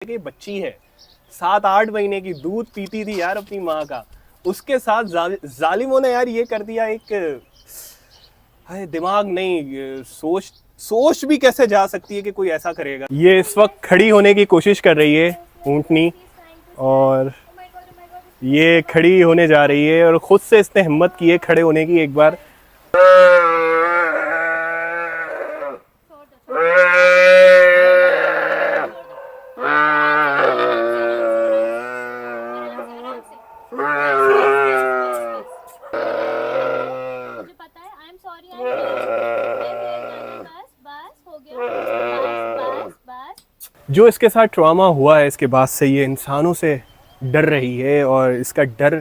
कि बच्ची है 7-8 महीने की, दूध पीती थी यार अपनी माँ का, उसके साथ जालिमों ने यार ये कर दिया। एक है दिमाग नहीं, सोच सोच भी कैसे जा सकती है कि कोई ऐसा करेगा। ये इस वक्त खड़ी होने की कोशिश कर रही है ऊँटनी, और ये खड़ी होने जा रही है और खुद से इसने हिम्मत की है खड़े होने की। एक बार जो इसके साथ ट्रॉमा हुआ है, इसके बाद से ये इंसानों से डर रही है, और इसका डर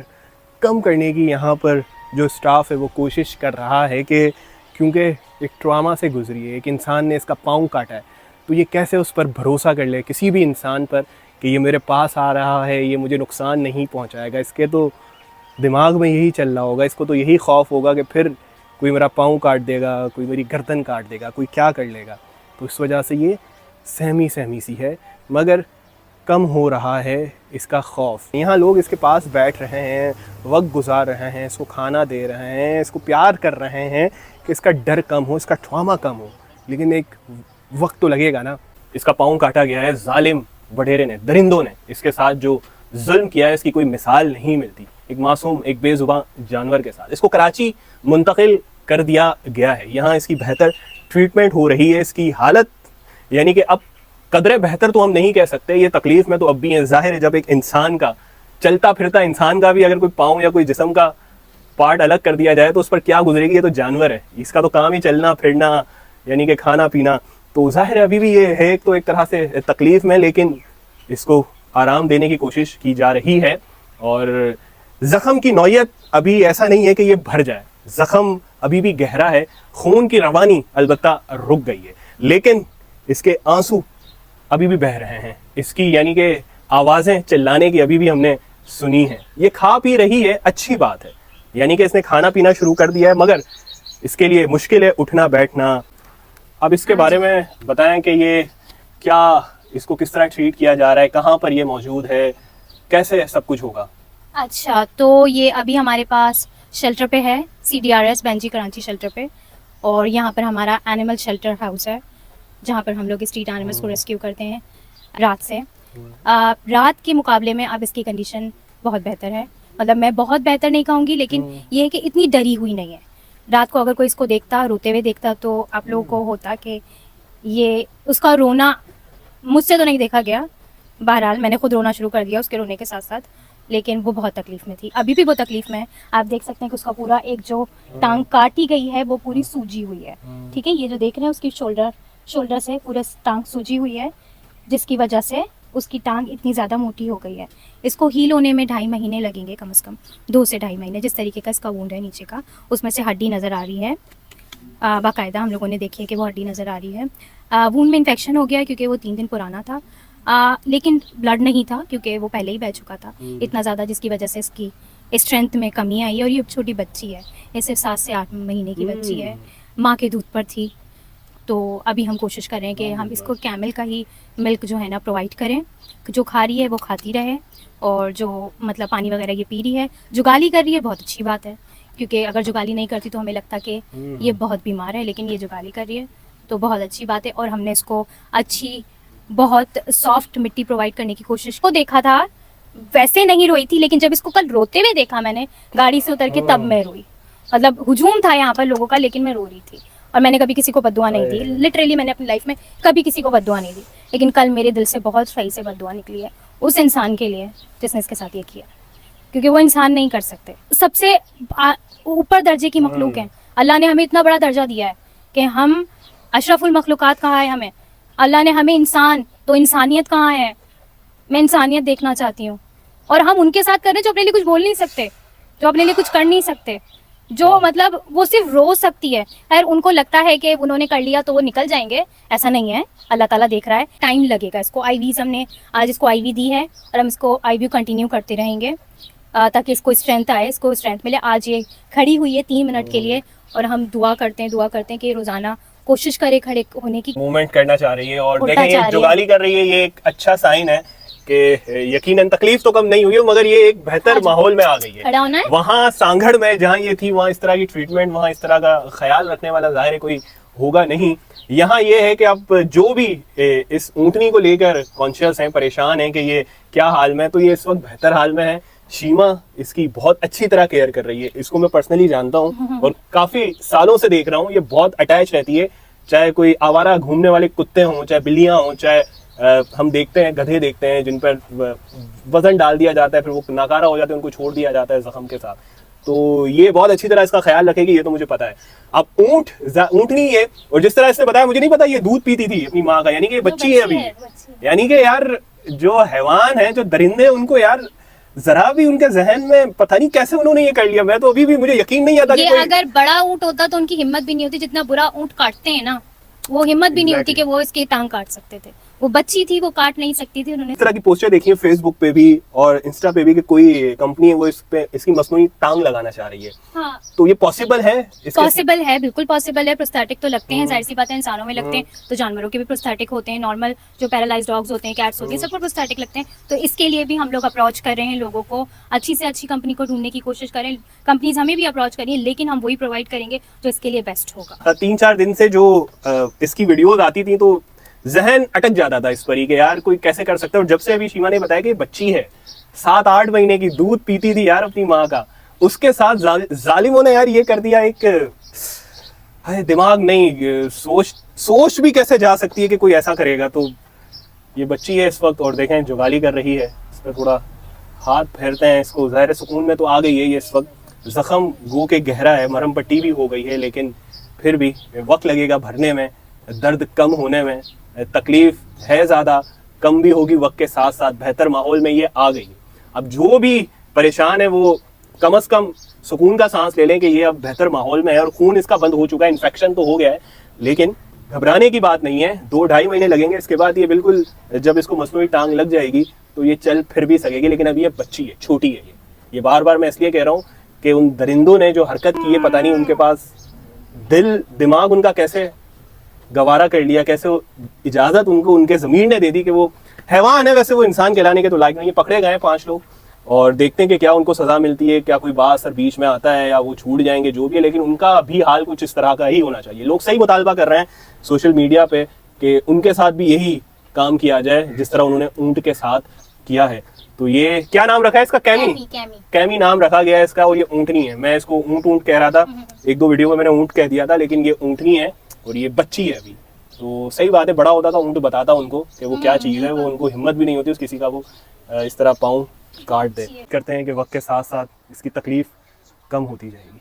कम करने की यहाँ पर जो स्टाफ है वो कोशिश कर रहा है कि क्योंकि एक ट्रॉमा से गुजरी है, एक इंसान ने इसका पाँव काटा है, तो ये कैसे उस पर भरोसा कर ले किसी भी इंसान पर कि ये मेरे पास आ रहा है, ये मुझे नुकसान नहीं पहुँचाएगा। इसके तो दिमाग में यही चल रहा होगा, इसको तो यही खौफ होगा कि फिर कोई मेरा पाँव काट देगा, कोई मेरी गर्दन काट देगा, कोई क्या कर लेगा। तो इस वजह से ये सहमी सहमी सी है, मगर कम हो रहा है इसका खौफ। यहाँ लोग इसके पास बैठ रहे हैं, वक्त गुजार रहे हैं, इसको खाना दे रहे हैं, इसको प्यार कर रहे हैं कि इसका डर कम हो, इसका ट्रॉमा कम हो। लेकिन एक वक्त तो लगेगा ना। इसका पाँव काटा गया है जालिम वडेरे ने, दरिंदों ने इसके साथ जो जुल्म किया है इसकी कोई मिसाल नहीं मिलती। एक मासूम, एक बेजुबान जानवर के साथ इसको कराची मुंतकिल कर दिया गया है। यहाँ इसकी बेहतर ट्रीटमेंट हो रही है। इसकी हालत यानी कि अब कदरे बेहतर तो हम नहीं कह सकते, ये तकलीफ में तो अब भी है। जाहिर है जब एक इंसान का, चलता फिरता इंसान का भी अगर कोई पाँव या कोई जिस्म का पार्ट अलग कर दिया जाए तो उस पर क्या गुजरेगी। ये तो जानवर है, इसका तो काम ही चलना फिरना यानी कि खाना पीना। तो जाहिर है अभी भी ये है तो एक तरह से तकलीफ में, लेकिन इसको आराम देने की कोशिश की जा रही है। और ज़ख़म की नौयत अभी ऐसा नहीं है कि ये भर जाए, ज़ख़म अभी भी गहरा है, खून की रवानी अलबत्ता रुक गई है, लेकिन इसके आंसू अभी भी बह रहे हैं। इसकी यानी कि आवाज़ें चिल्लाने की अभी भी हमने सुनी है। ये खा पी रही है, अच्छी बात है, यानी कि इसने खाना पीना शुरू कर दिया है, मगर इसके लिए मुश्किल है उठना बैठना। अब इसके बारे में बताएं कि ये क्या, इसको किस तरह ट्रीट किया जा रहा है, कहाँ पर ये मौजूद है, कैसे सब कुछ होगा। अच्छा, तो ये अभी हमारे पास शेल्टर पे है, CDRS बेंजी कराची शेल्टर पे, और यहाँ पर हमारा एनिमल शेल्टर हाउस है जहाँ पर हम लोग स्ट्रीट एनिमल्स को रेस्क्यू करते हैं रात से। रात के मुकाबले में अब इसकी कंडीशन बहुत बेहतर है। मतलब मैं बहुत बेहतर नहीं कहूँगी, लेकिन ये है कि इतनी डरी हुई नहीं है। रात को अगर कोई इसको देखता, रोते हुए देखता, तो आप लोगों को होता कि ये उसका रोना मुझसे तो नहीं देखा गया। बहरहाल मैंने खुद रोना शुरू कर दिया उसके रोने के साथ साथ, लेकिन वो बहुत तकलीफ में थी, अभी भी वो तकलीफ में है। आप देख सकते हैं कि उसका पूरा एक जो टांग काटी गई है वो पूरी सूजी हुई है। ठीक है, ये जो देख रहे हैं उसकी शोल्डर से पूरा टांग सूजी हुई है, जिसकी वजह से उसकी टांग इतनी ज़्यादा मोटी हो गई है। इसको हील होने में 2.5 महीने लगेंगे, कम से कम 2 से 2.5 महीने। जिस तरीके का इसका वुंड है नीचे का, उसमें से हड्डी नज़र आ रही है, बाकायदा हम लोगों ने देखी है कि वो हड्डी नज़र आ रही है। वुंड में इन्फेक्शन हो गया क्योंकि वो 3 दिन पुराना था, लेकिन ब्लड नहीं था क्योंकि वो पहले ही बह चुका था इतना ज़्यादा, जिसकी वजह से इसकी स्ट्रेंथ में कमी आई है। और ये छोटी बच्ची है, ये सिर्फ 7 से 8 महीने की बच्ची है, माँ के दूध पर थी। तो अभी हम कोशिश कर रहे हैं कि हम इसको कैमल का ही मिल्क जो है ना प्रोवाइड करें, जो खा रही है वो खाती रहे, और जो मतलब पानी वगैरह ये पी रही है, जुगाली कर रही है, बहुत अच्छी बात है। क्योंकि अगर जुगाली नहीं करती तो हमें लगता कि ये बहुत बीमार है, लेकिन ये जुगाली कर रही है तो बहुत अच्छी बात है। और हमने इसको अच्छी बहुत सॉफ्ट मिट्टी प्रोवाइड करने की कोशिश को देखा था। वैसे नहीं रोई थी, लेकिन जब इसको कल रोते हुए देखा मैंने गाड़ी से उतर के, तब मैं रोई। मतलब हुजूम था यहाँ पर लोगों का, लेकिन मैं रो रही थी। और मैंने कभी किसी को बद्दुआ नहीं दी, लिटरली मैंने अपनी लाइफ में कभी किसी को बद्दुआ नहीं दी, लेकिन कल मेरे दिल से बहुत सही से बद्दुआ निकली है उस इंसान के लिए जिसने इसके साथ ये किया, क्योंकि वो इंसान नहीं कर सकते। सबसे ऊपर दर्जे की मखलूक है। अल्लाह ने हमें इतना बड़ा दर्जा दिया है कि हम अशरफुल मखलूकात कहा है हमें। अल्लाह ने हमें इंसान, तो इंसानियत कहाँ है? मैं इंसानियत देखना चाहती हूँ। और हम उनके साथ कर रहे हैं जो अपने लिए कुछ बोल नहीं सकते, जो अपने लिए कुछ कर नहीं सकते, जो मतलब वो सिर्फ रो सकती है। खैर, उनको लगता है कि उन्होंने कर लिया तो वो निकल जाएंगे, ऐसा नहीं है। अल्लाह ताला देख रहा है, टाइम लगेगा इसको। IVs हमने आज इसको IV दी है और हम इसको IV कंटिन्यू करते रहेंगे ताकि इसको स्ट्रेंथ आए, इसको स्ट्रेंथ मिले। आज ये खड़ी हुई है 3 मिनट के लिए, और हम दुआ करते हैं कि रोज़ाना कोशिश करे खड़े होने की, मूवमेंट करना चाह रही है और उल्टा देखें ये चाह रही है। जुगाली कर रही है, ये एक अच्छा साइन है कि यकीनन तकलीफ तो कम नहीं हुई है मगर ये एक बेहतर हाँ जी। माहौल में आ गई है। खड़ा होना है। वहाँ सांगड़ में जहाँ ये थी वहाँ इस तरह की ट्रीटमेंट, वहाँ इस तरह का ख्याल रखने वाला जाहिर है कोई होगा नहीं। यहाँ ये है कि अब जो भी इस ऊँटनी को लेकर कॉन्शियस हैं, परेशान हैं कि ये क्या हाल में है, तो ये इस वक्त बेहतर हाल में है। शीमा इसकी बहुत अच्छी तरह केयर कर रही है, इसको मैं पर्सनली जानता हूँ और काफी सालों से देख रहा हूँ, ये बहुत अटैच रहती है। चाहे कोई आवारा घूमने वाले कुत्ते हों, चाहे बिल्लियां हों, चाहे हम देखते हैं गधे देखते हैं जिन पर वजन डाल दिया जाता है, फिर वो नाकारा हो जाते हैं, उनको छोड़ दिया जाता है जख्म के साथ। तो ये बहुत अच्छी तरह इसका ख्याल रखेगी, ये तो मुझे पता है। अब ऊँटनी है और जिस तरह इसने बताया, मुझे नहीं पता ये दूध पीती थी अपनी माँ का, यानी कि बच्ची है अभी। यानी कि यार जो हैवान है, जो दरिंदे हैं, उनको यार जरा भी उनके जहन में पता नहीं कैसे उन्होंने ये कर लिया। मैं तो अभी भी मुझे यकीन नहीं आता कि ये कोई अगर बड़ा ऊँट होता तो उनकी हिम्मत भी नहीं होती, जितना बुरा ऊँट काटते हैं ना, वो हिम्मत भी नहीं होती कि वो इसकी टांग काट सकते थे। वो बच्ची थी, वो काट नहीं सकती थी। उन्होंने इस तरह की पोस्टर देखी है फेसबुक पे भी और इंस्टा पे भी कि कोई कंपनी है वो इस पे इसकी मसनूई टांग लगाना चाह रही है। हाँ, तो ये पॉसिबल है? पॉसिबल है, बिल्कुल पॉसिबल है। प्रोस्थेटिक तो लगते हैं, जाहिर सी बात है, इंसानों में लगते हैं तो जानवरों के भी प्रोस्थेटिक होते हैं। नॉर्मल जो पैरालाइज्ड डॉग्स होते हैं, कैट्स होती हैं, सबको प्रोस्थेटिक लगते हैं। तो इसके लिए भी हम लोग अप्रोच कर रहे हैं लोगों को, अच्छी से अच्छी कंपनी को ढूंढने की कोशिश करें। कंपनीज हमें भी अप्रोच करिए, लेकिन हम वही प्रोवाइड करेंगे जो इसके लिए बेस्ट होगा। 3-4 दिन से जो इसकी वीडियोस आती थी तो जहन अटक जाता था इस पर ही कि यार कोई कैसे कर सकता है। और जब से अभी शीमा ने बताया कि बच्ची है 7-8 महीने की, दूध पीती थी यार अपनी माँ का, उसके साथ जालिमों ने यार ये कर दिया। एक दिमाग नहीं, सोच भी कैसे जा सकती है कि कोई ऐसा करेगा। तो ये बच्ची है इस वक्त और देखें जुगाली कर रही है, इस पर थोड़ा हाथ फेरते हैं इसको। ज़ाहिर सुकून में तो आ गई है ये इस वक्त। जख्म गो के गहरा है, मरहम पट्टी भी हो गई है, लेकिन फिर भी वक्त लगेगा भरने में, दर्द कम होने में। तकलीफ है ज़्यादा, कम भी होगी वक्त के साथ साथ। बेहतर माहौल में ये आ गई। अब जो भी परेशान है वो कम से कम सुकून का सांस ले लें कि ये अब बेहतर माहौल में है और खून इसका बंद हो चुका है। इन्फेक्शन तो हो गया है, लेकिन घबराने की बात नहीं है। 2-2.5 महीने लगेंगे, इसके बाद ये बिल्कुल, जब इसको मसनूई टांग लग जाएगी तो ये चल फिर भी सकेगी। लेकिन अभी ये बच्ची है, छोटी है। ये बार बार मैं इसलिए कह रहा हूँ कि उन दरिंदों ने जो हरकत की है, पता नहीं उनके पास दिल दिमाग उनका कैसे गवारा कर लिया, कैसे इजाजत उनको उनके ज़मीर ने दे दी कि वो हैवान है, वैसे वो इंसान कहलाने के तो लायक नहीं है। पकड़े गए 5 लोग और देखते हैं कि क्या उनको सज़ा मिलती है, क्या कोई बात सर बीच में आता है या वो छूट जाएंगे, जो भी है। लेकिन उनका भी हाल कुछ इस तरह का ही होना चाहिए। लोग सही मुतालबा कर रहे हैं सोशल मीडिया पे कि उनके साथ भी यही काम किया जाए जिस तरह उन्होंने ऊँट के साथ किया है। तो ये क्या नाम रखा है इसका? कैमी नाम रखा गया है इसका। और ये ऊँटनी है। मैं इसको ऊँट कह रहा था, 1-2 वीडियो में मैंने ऊँट कह दिया था, लेकिन ये ऊँटनी है और ये बच्ची है अभी। तो सही बात है, बड़ा होता था ऊँट बताता उनको कि वो क्या चीज़ है। वो उनको हिम्मत भी नहीं होती उस किसी का वो इस तरह पाँव काट दे। करते हैं कि वक्त के साथ साथ इसकी तकलीफ कम होती जाएगी।